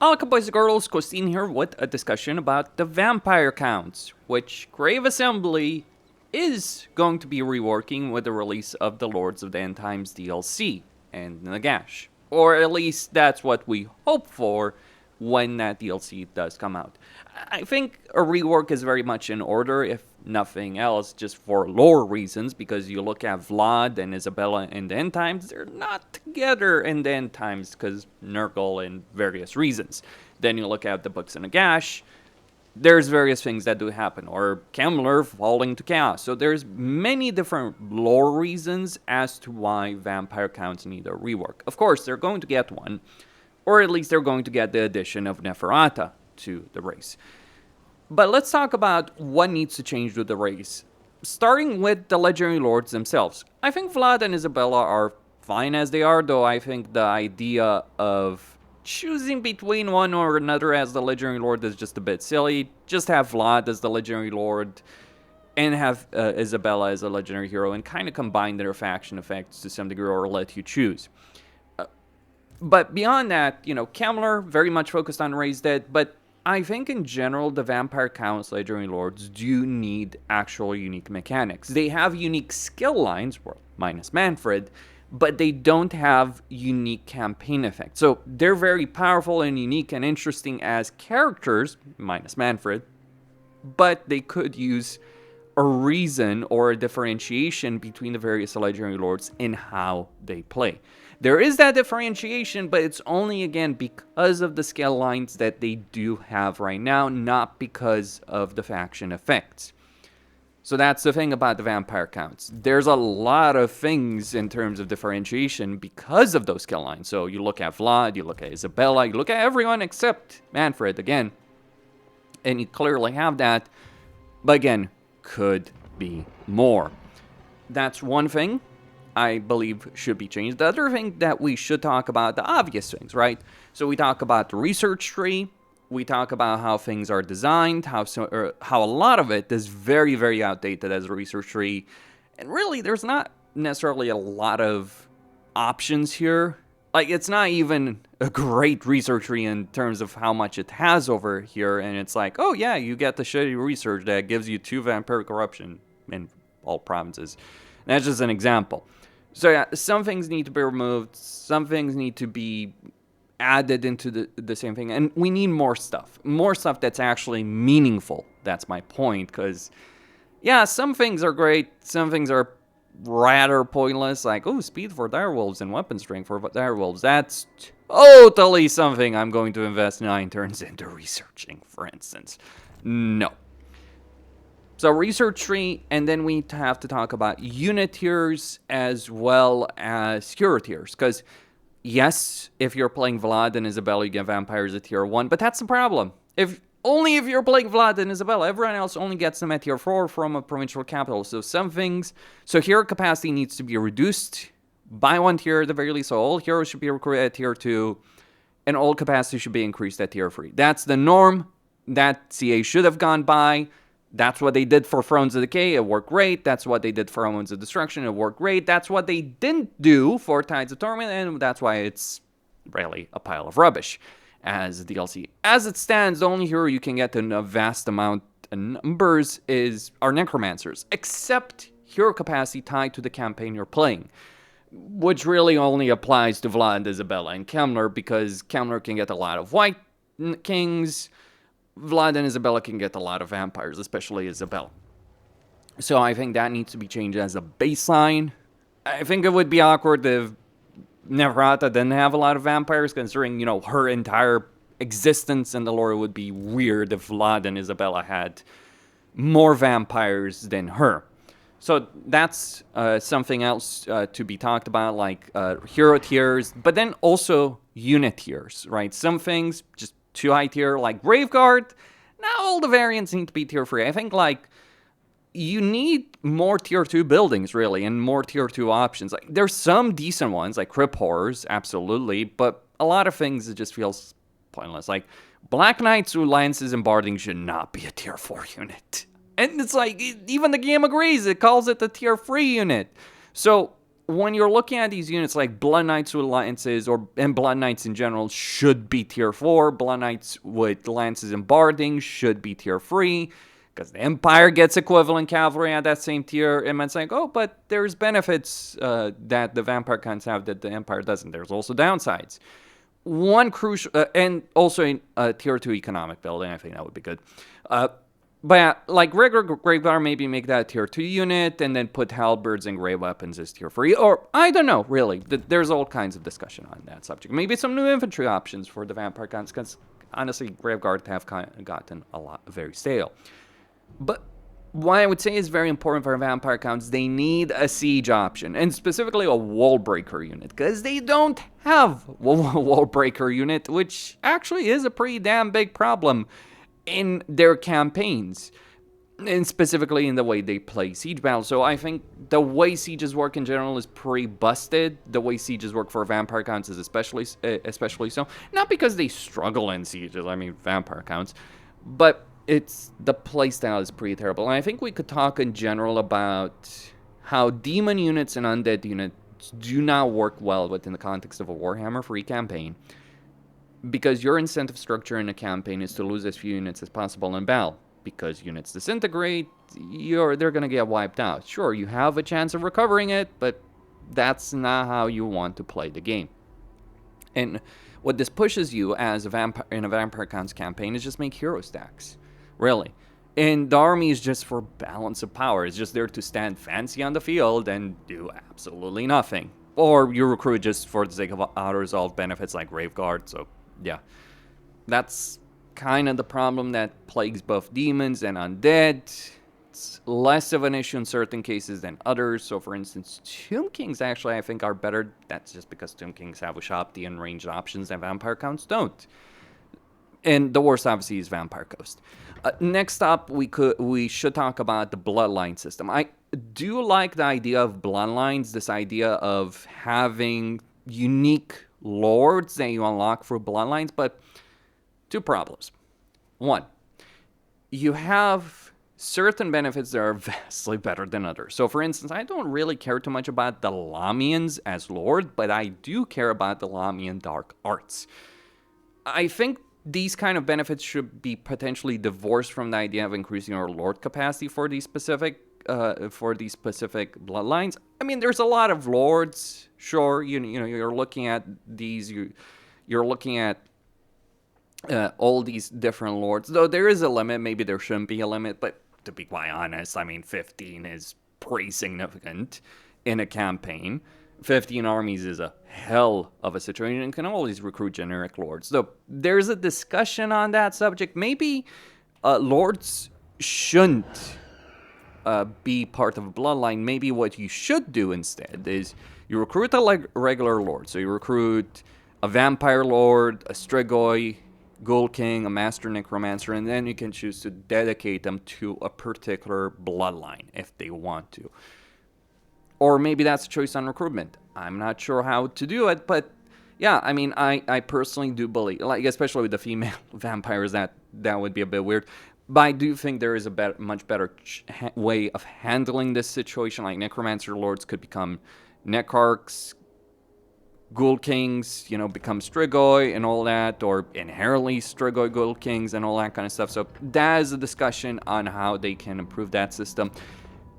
Welcome boys and girls, Costin here with a discussion about the vampire counts, which Grave Assembly is going to be reworking with the release of the Lords of the End Times DLC and Nagash. Or at least that's what we hope for when that DLC does come out. I think a rework is very much in order, if nothing else, just for lore reasons, because you look at Vlad and Isabella in the End Times, they're not together in the End Times because Nurgle and various reasons. Then you look at the books in Nagash, there's various things that do happen, or Kemmler falling to chaos. So there's many different lore reasons as to why vampire counts need a rework. Of course, they're going to get one, or at least they're going to get the addition of Neferata to the race. But let's talk about what needs to change with the race, starting with the Legendary Lords themselves. I think Vlad and Isabella are fine as they are, though I think the idea of choosing between one or another as the Legendary Lord is just a bit silly. Just have Vlad as the Legendary Lord and have Isabella as a Legendary Hero and kind of combine their faction effects to some degree or let you choose. But beyond that, you know, Kemmler very much focused on Raise Dead, but I think in general the Vampire Counts Legendary Lords do need actual unique mechanics. They have unique skill lines, well, minus Manfred, but they don't have unique campaign effects. So they're very powerful and unique and interesting as characters, minus Manfred, but they could use a reason or a differentiation between the various Legendary Lords in how they play. There is that differentiation, but it's only, again, because of the skill lines that they do have right now, not because of the faction effects. So that's the thing about the vampire counts. There's a lot of things in terms of differentiation because of those skill lines. So you look at Vlad, you look at Isabella, you look at everyone except Manfred, again, and you clearly have that, but again, could be more. That's one thing I believe should be changed. The other thing that we should talk about, the obvious things, right? So we talk about the research tree, we talk about how things are designed, how a lot of it is very, very outdated as a research tree, and really there's not necessarily a lot of options here. Like, it's not even a great research tree in terms of how much it has over here, and it's like, oh yeah, you get the shitty research that gives you 2 vampire corruption in all provinces. That's just an example. So yeah, some things need to be removed, some things need to be added into the same thing, and we need more stuff that's actually meaningful. That's my point, because yeah, some things are great, some things are rather pointless, like, oh, speed for direwolves and weapon strength for direwolves. That's totally something I'm going to invest 9 turns into researching, for instance. No. So research tree, and then we have to talk about unit tiers as well as hero tiers. Because, yes, if you're playing Vlad and Isabella, you get vampires at tier 1, but that's the problem. Only if you're playing Vlad and Isabella, everyone else only gets them at tier 4 from a provincial capital. So so hero capacity needs to be reduced by 1 tier at the very least. So all heroes should be recruited at tier 2, and all capacity should be increased at tier 3. That's the norm that CA should have gone by. That's what they did for Thrones of Decay, it worked great. That's what they did for Omens of Destruction, it worked great. That's what they didn't do for Tides of Torment, and that's why it's really a pile of rubbish as a DLC. As it stands, the only hero you can get in a vast amount of numbers are Necromancers, except hero capacity tied to the campaign you're playing, which really only applies to Vlad, Isabella, and Kemmler, because Kemmler can get a lot of White Kings, Vlad and Isabella can get a lot of vampires, especially Isabella. So I think that needs to be changed as a baseline. I think it would be awkward if Neferata didn't have a lot of vampires, considering, you know, her entire existence in the lore. It would be weird if Vlad and Isabella had more vampires than her. So that's something else to be talked about, like hero tiers, but then also unit tiers, right? Some things just too high tier, like Graveguard. Now all the variants need to be tier 3. I think, like, you need more tier 2 buildings, really, and more tier 2 options. Like, there's some decent ones, like Crypt Horrors, absolutely, but a lot of things, it just feels pointless. Like, Black Knights with Lances and Barding should not be a tier 4 unit. And it's like, even the game agrees, it calls it the tier 3 unit. So when you're looking at these units like Blood Knights with lances, and Blood Knights in general should be tier 4. Blood Knights with lances and barding should be tier 3. Because the Empire gets equivalent cavalry at that same tier. And it's like, oh, but there's benefits that the Vampire Counts have that the Empire doesn't. There's also downsides. One crucial, and also in tier 2 economic building, I think that would be good. But yeah, like regular Graveguard, maybe make that a tier 2 unit, and then put halberds and grey weapons as tier 3. Or, I don't know, really. There's all kinds of discussion on that subject. Maybe some new infantry options for the Vampire Counts, because honestly, Graveguard have gotten very stale. But what I would say is very important for Vampire Counts, they need a siege option, and specifically a wall breaker unit, because they don't have a wall breaker unit, which actually is a pretty damn big problem in their campaigns, and specifically in the way they play siege battles. So I think the way sieges work in general is pretty busted. The way sieges work for Vampire Counts is especially so. Not because they struggle in sieges, I mean Vampire Counts, but it's the playstyle is pretty terrible. And I think we could talk in general about how demon units and undead units do not work well within the context of a Warhammer free campaign, because your incentive structure in a campaign is to lose as few units as possible in battle. Because units disintegrate, they're gonna get wiped out. Sure, you have a chance of recovering it, but that's not how you want to play the game. And what this pushes you as in a Vampire Counts campaign is just make hero stacks. Really. And the army is just for balance of power. It's just there to stand fancy on the field and do absolutely nothing. Or you recruit just for the sake of auto-resolve benefits like Graveguard. So, yeah. That's kind of the problem that plagues both demons and undead. It's less of an issue in certain cases than others. So, for instance, Tomb Kings actually, I think, are better. That's just because Tomb Kings have Ushapti and ranged options that Vampire Counts don't. And the worst, obviously, is Vampire Coast. Next up, we should talk about the Bloodline system. I do like the idea of Bloodlines, this idea of having unique lords that you unlock through Bloodlines, but two problems. One, you have certain benefits that are vastly better than others. So, for instance, I don't really care too much about the Lamians as lord, but I do care about the Lamian Dark Arts. I think these kind of benefits should be potentially divorced from the idea of increasing our lord capacity for these specific bloodlines. I mean, there's a lot of lords. Sure, you know, you're looking at these. You're looking at all these different lords. Though there is a limit. Maybe there shouldn't be a limit. But to be quite honest, I mean, 15 is pretty significant in a campaign. 15 armies is a hell of a situation and can always recruit generic lords. So there's a discussion on that subject. Maybe lords shouldn't be part of a bloodline. Maybe what you should do instead is you recruit a regular lord. So you recruit a vampire lord, a strigoi, ghoul king, a master necromancer, and then you can choose to dedicate them to a particular bloodline if they want to. Or maybe that's a choice on recruitment. I'm not sure how to do it, but yeah, I mean, I personally do believe, like especially with the female vampires, that would be a bit weird. But I do think there is a much better way of handling this situation. Like necromancer lords could become necharchs, ghoul kings, you know, become strigoi and all that, or inherently strigoi ghoul kings and all that kind of stuff. So that is a discussion on how they can improve that system.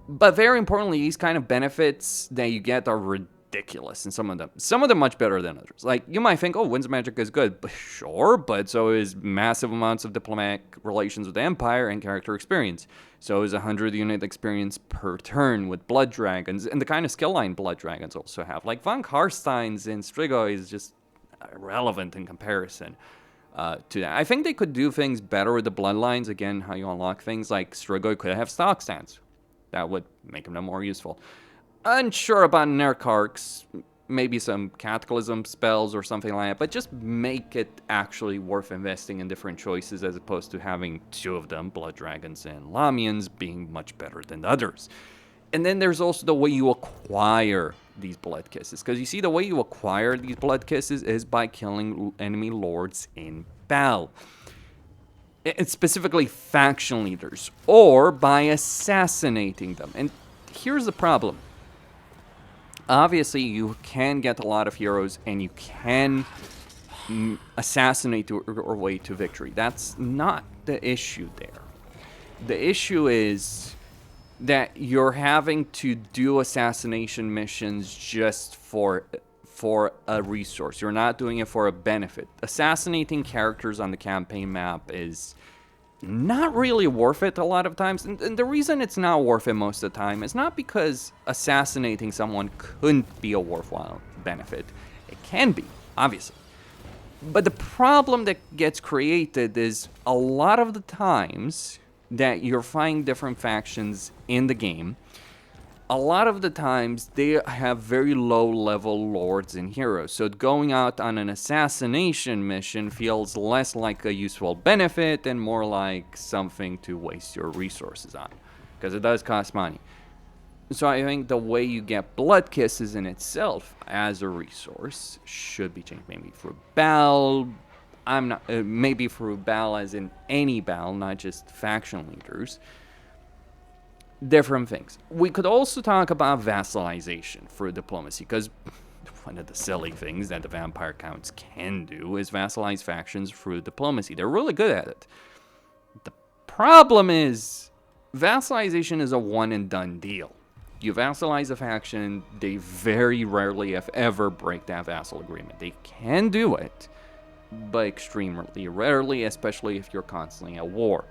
But very importantly, these kind of benefits that you get are ridiculous in some of them. Some of them much better than others. Like, you might think, oh, Winds of Magic is good. But sure, but so is massive amounts of diplomatic relations with the Empire and character experience. So is 100 unit experience per turn with Blood Dragons. And the kind of skill line Blood Dragons also have. Like, Von Karsteins and Strigoi is just irrelevant in comparison to that. I think they could do things better with the Bloodlines. Again, how you unlock things. Like, Strigoi could have stock stands. That would make them more useful. Unsure about necharchs, maybe some cataclysm spells or something like that, but just make it actually worth investing in different choices as opposed to having two of them, Blood Dragons and Lamians, being much better than the others. And then there's also the way you acquire these Blood Kisses, because you see, the way you acquire these Blood Kisses is by killing enemy lords in battle. And specifically faction leaders, or by assassinating them. And here's the problem. Obviously, you can get a lot of heroes, and you can assassinate your way to victory. That's not the issue there. The issue is that you're having to do assassination missions just for a resource. You're not doing it for a benefit. Assassinating characters on the campaign map is not really worth it a lot of times. And the reason it's not worth it most of the time is not because assassinating someone couldn't be a worthwhile benefit. It can be, obviously. But the problem that gets created is a lot of the times that you're fighting different factions in the game, a lot of the times they have very low level lords and heroes. So going out on an assassination mission feels less like a useful benefit and more like something to waste your resources on, because it does cost money. So I think the way you get blood kisses in itself as a resource should be changed, maybe through Bal. I'm not maybe through Bal as in any Bal, not just faction leaders. Different things. We could also talk about vassalization through diplomacy, because one of the silly things that the vampire counts can do is vassalize factions through diplomacy. They're really good at it. The problem is vassalization is a one and done deal. You vassalize a faction, they very rarely, if ever, break that vassal agreement. They can do it, but extremely rarely, especially if you're constantly at war.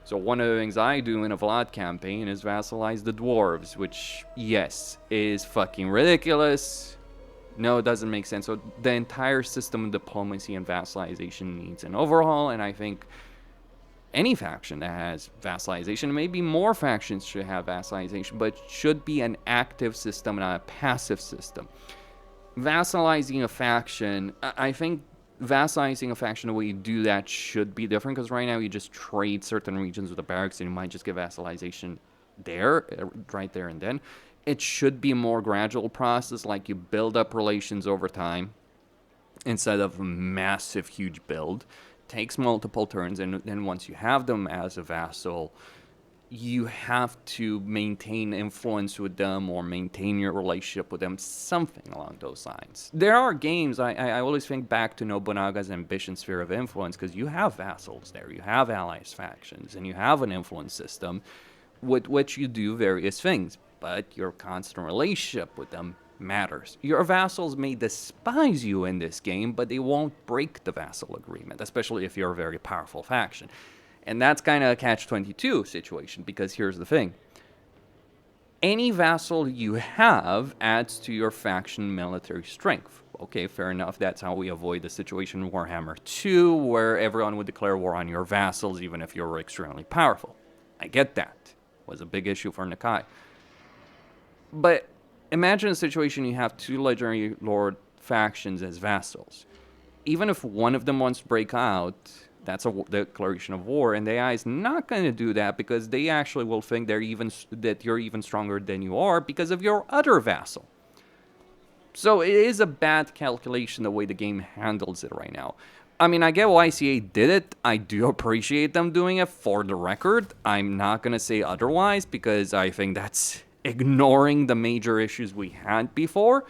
So one of the things I do in a Vlad campaign is vassalize the dwarves, which, yes, is fucking ridiculous. No, it doesn't make sense. So the entire system of diplomacy and vassalization needs an overhaul, and I think any faction that has vassalization, maybe more factions should have vassalization, but it should be an active system, not a passive system. Vassalizing a faction, I think vassalizing a faction, the way you do that should be different, because right now you just trade certain regions with the barracks and you might just get vassalization there, right there and then. It should be a more gradual process, like you build up relations over time instead of a massive, huge build. Takes multiple turns, and then once you have them as a vassal, you have to maintain influence with them or maintain your relationship with them, something along those lines. There are games, I always think back to Nobunaga's Ambition Sphere of Influence, because you have vassals there, you have allies factions, and you have an influence system with which you do various things, but your constant relationship with them matters. Your vassals may despise you in this game, but they won't break the vassal agreement, especially if you're a very powerful faction. And that's kind of a catch-22 situation, because here's the thing. Any vassal you have adds to your faction military strength. Okay, fair enough. That's how we avoid the situation in Warhammer 2, where everyone would declare war on your vassals, even if you're extremely powerful. I get that. It was a big issue for Nakai. But imagine a situation you have two legendary lord factions as vassals. Even if one of them wants to break out, that's a declaration of war, and the AI is not going to do that, because they actually will think that you're even stronger than you are because of your other vassal. So it is a bad calculation the way the game handles it right now. I mean, I get why CA did it. I do appreciate them doing it, for the record. I'm not going to say otherwise, because I think that's ignoring the major issues we had before.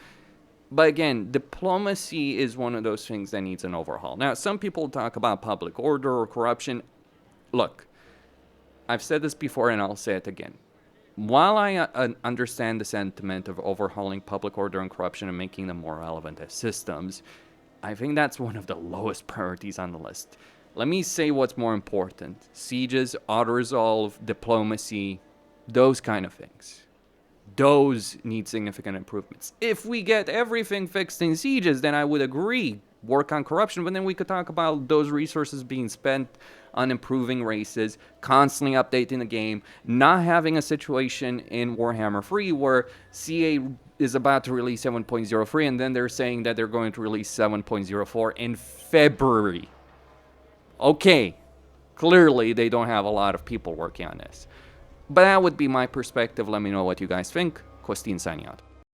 But again, diplomacy is one of those things that needs an overhaul. Now, some people talk about public order or corruption. Look, I've said this before and I'll say it again. While I understand the sentiment of overhauling public order and corruption and making them more relevant as systems, I think that's one of the lowest priorities on the list. Let me say what's more important. Sieges, auto-resolve, diplomacy, those kind of things. Those need significant improvements. If we get everything fixed in sieges, then I would agree, work on corruption, but then we could talk about those resources being spent on improving races, constantly updating the game, not having a situation in Warhammer 3 where CA is about to release 7.03 and then they're saying that they're going to release 7.04 in February. Okay, clearly they don't have a lot of people working on this. But that would be my perspective. Let me know what you guys think. Costin signing out.